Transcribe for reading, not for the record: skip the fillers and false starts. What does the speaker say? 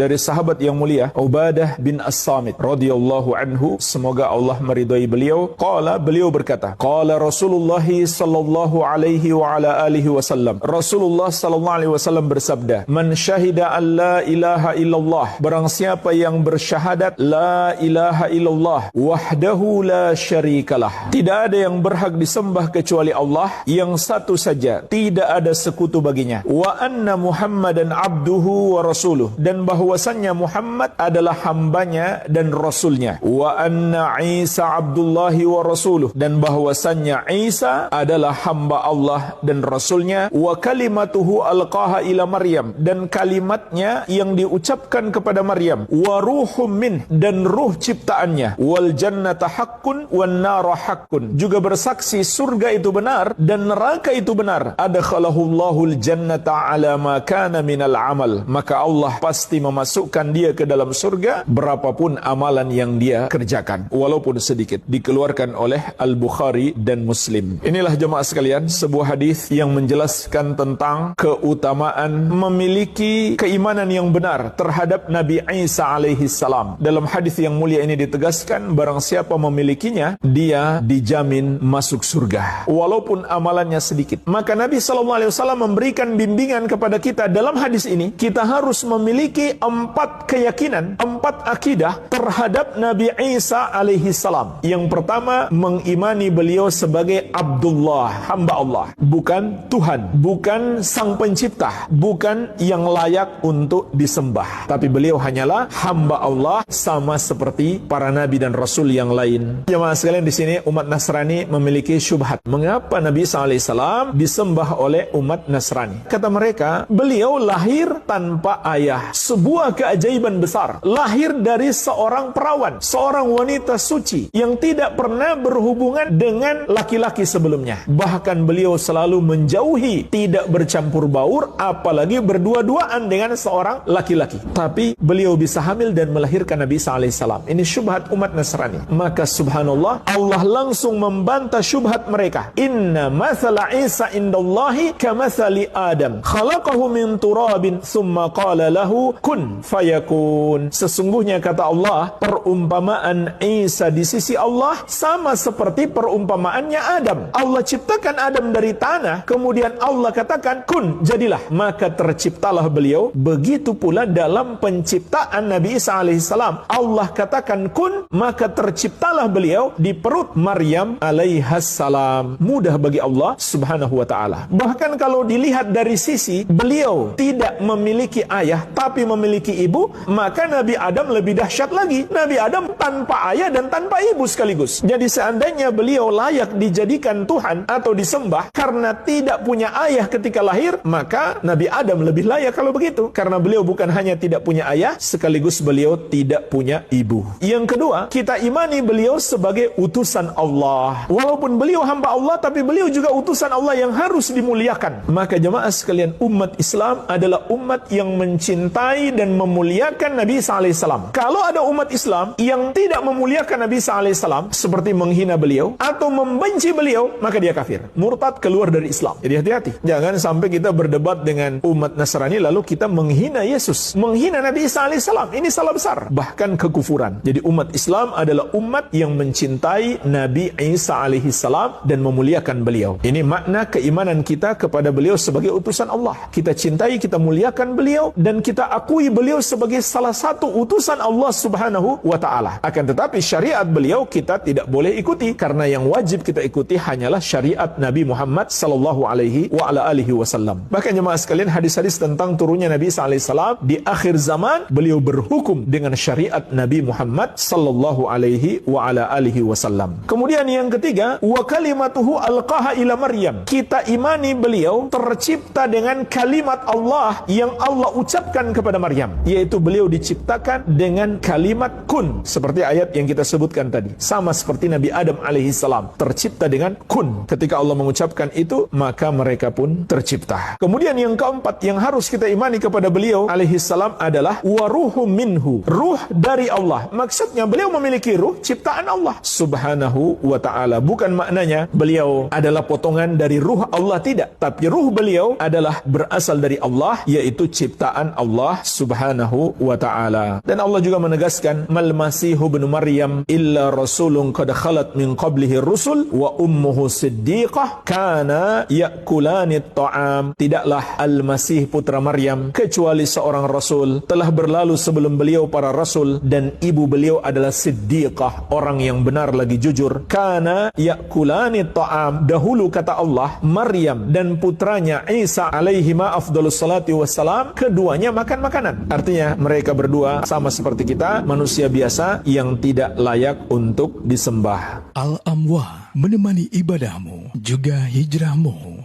dari sahabat yang mulia Ubadah bin As-Samit radhiyallahu anhu, semoga Allah meridhai beliau. Beliau berkata, qala Rasulullah sallallahu alaihi wa ala alihi wasallam, Rasulullah sallallahu alaihi wasallam bersabda, man syahida an la ilaha illallah, barang siapa yang bersyahadat la ilaha illallah wahdahu la syarikalah, tidak ada yang berhak disembah kecuali Allah yang satu saja, tidak ada sekutu baginya, wa anna Muhammadan abduhu wa rasuluh, dan bahwasannya Muhammad adalah hambanya dan rasulnya, wa anna Isa abdullahi wa rasuluh, dan bahwasannya Isa adalah hamba Allah dan rasulnya, wa kalimatuhu alqaha ila Maryam, dan kalimatnya yang diucapkan kepada Maryam, wa ruhum min, dan ruh ciptaannya, wal jannata haqqun wan nara haqqun, juga bersaksi surga itu benar dan neraka itu benar, adkhalahullahu al-jannata ala ma kana minal amal, maka Allah pasti memasukkan dia ke dalam surga berapapun amalan yang dia kerjakan, walaupun sedikit. Dikeluarkan oleh Al-Bukhari dan Muslim. Inilah jemaah sekalian sebuah hadis yang menjelaskan tentang keutamaan memiliki keimanan yang benar terhadap Nabi Isa alaihi salam. Dalam hadis yang mulia ini ditegaskan, barang siapa memilikinya, dia dijamin masuk surga walaupun amalannya sedikit. Maka Nabi SAW memberikan bimbingan kepada kita dalam hadis ini, kita harus memiliki 4 keyakinan, 4 akidah terhadap Nabi Isa alaihi salam. Yang pertama, mengimani beliau sebagai Abdullah, hamba Allah, bukan Tuhan, bukan sang pencipta, bukan yang layak untuk disembah, tapi beliau hanyalah hamba Allah sama seperti para nabi dan rasul yang lain. Jemaah sekalian, di sini umat Nasrani memiliki syubhat. Mengapa Nabi SAW disembah oleh umat Nasrani? Kata mereka, beliau lahir tanpa ayah. Sebuah keajaiban besar. Lahir dari seorang perawan, seorang wanita suci yang tidak pernah berhubungan dengan laki-laki sebelumnya. Bahkan beliau selalu menjauhi, tidak bercampur baur, apalagi berdua-duaan dengan seorang laki-laki. Tapi beliau bisa hamil dan melahirkan Nabi SAW. Ini syubhat umat Nasrani. Maka subhanallah, Allah langsung membantah syubhat mereka. Inna mathala Isa indallahi kamathali Adam, khalaqahu min turabin thumma qala lahu kun fayakun. Sesungguhnya kata Allah, perumpamaan Isa di sisi Allah sama seperti perumpamaannya Adam. Allah ciptakan Adam dari tanah, kemudian Allah katakan kun, jadilah, maka terciptalah beliau. Begitu pula dalam penciptaan Nabi Isa alaihissalam, Allah katakan kun, maka terciptalah beliau di perut Maryam alaihassalam. Mudah bagi Allah subhanahu wa ta'ala. Bahkan kalau dilihat dari sisi beliau tidak memiliki ayah tapi memiliki ibu, maka Nabi Adam lebih dahsyat lagi. Nabi Adam tanpa ayah dan tanpa ibu sekaligus. Jadi seandainya beliau layak dijadikan Tuhan atau disembah karena tidak punya ayah ketika lahir, maka Nabi Adam lebih layak kalau begitu. Karena beliau bukan hanya tidak punya ayah, sekaligus beliau tidak punya ibu. Yang kedua, kita imani beliau sebagai utusan Allah. Walaupun beliau hamba Allah, tapi beliau juga utusan Allah yang harus dimuliakan. Maka jemaah sekalian, umat Islam adalah umat yang mencintai dan memuliakan Nabi Isa alaihissalam. Kalau ada umat Islam yang tidak memuliakan Nabi Isa alaihissalam, seperti menghina beliau atau membenci beliau, maka dia kafir, murtad, keluar dari Islam. Jadi hati-hati, jangan sampai kita berdebat dengan umat Nasrani lalu kita menghina Yesus, menghina Nabi Isa alaihissalam. Ini salah besar, bahkan kekufuran. Jadi umat Islam adalah umat yang mencintai Nabi Isa alaihissalam dan memuliakan beliau. Ini makna keimanan kita kepada beliau sebagai utusan Allah. Kita cintai, kita muliakan beliau, dan kita akui beliau sebagai salah satu utusan Allah subhanahu wa ta'ala. Akan tetapi syariat beliau kita tidak boleh ikuti, karena yang wajib kita ikuti hanyalah syariat Nabi Muhammad sallallahu alaihi wa ala alihi wasallam. Bahkan jemaah sekalian, hadis-hadis tentang turunnya Nabi Isa alaihissalam di akhir zaman, beliau berhukum dengan syariat Nabi Muhammad sallallahu alaihi wa ala alihi wasallam. Kemudian yang ketiga, wa kalimatuhu alqaha ila Maryam. Kita imani beliau tercipta dengan kalimat Allah yang Allah ucapkan kepada Maryam, yaitu beliau diciptakan dengan kalimat kun, seperti ayat yang kita sebutkan tadi. Sama seperti Nabi Adam alaihissalam tercipta dengan kun. Ketika Allah mengucapkan itu, maka mereka pun tercipta. Kemudian yang keempat yang harus kita imani kepada beliau alaihissalam adalah waruhum minhu, ruh dari Allah. Maksudnya beliau memiliki ruh ciptaan Allah subhanahu wa ta'ala. Bukan maknanya beliau adalah potongan dari ruh Allah, tidak. Tapi ruh beliau adalah berasal dari Allah, yaitu ciptaan Allah subhanahu Subhanahu wa ta'ala. Dan Allah juga menegaskan, mal masihu ibnu Maryam illa rasulun qad khalat min qablihi rusul wa ummuhu siddiqah kana ya'kulani ta'am. Tidaklah Al-Masih putra Maryam kecuali seorang rasul, telah berlalu sebelum beliau para rasul, dan ibu beliau adalah siddiqah, orang yang benar lagi jujur. Kana ya'kulani ta'am. Dahulu kata Allah, Maryam dan putranya Isa alaihi ma afdhalus salati wassalam, keduanya makan makanan. Artinya mereka berdua sama seperti kita, manusia biasa yang tidak layak untuk disembah. Al-Amwah menemani ibadahmu juga hijrahmu.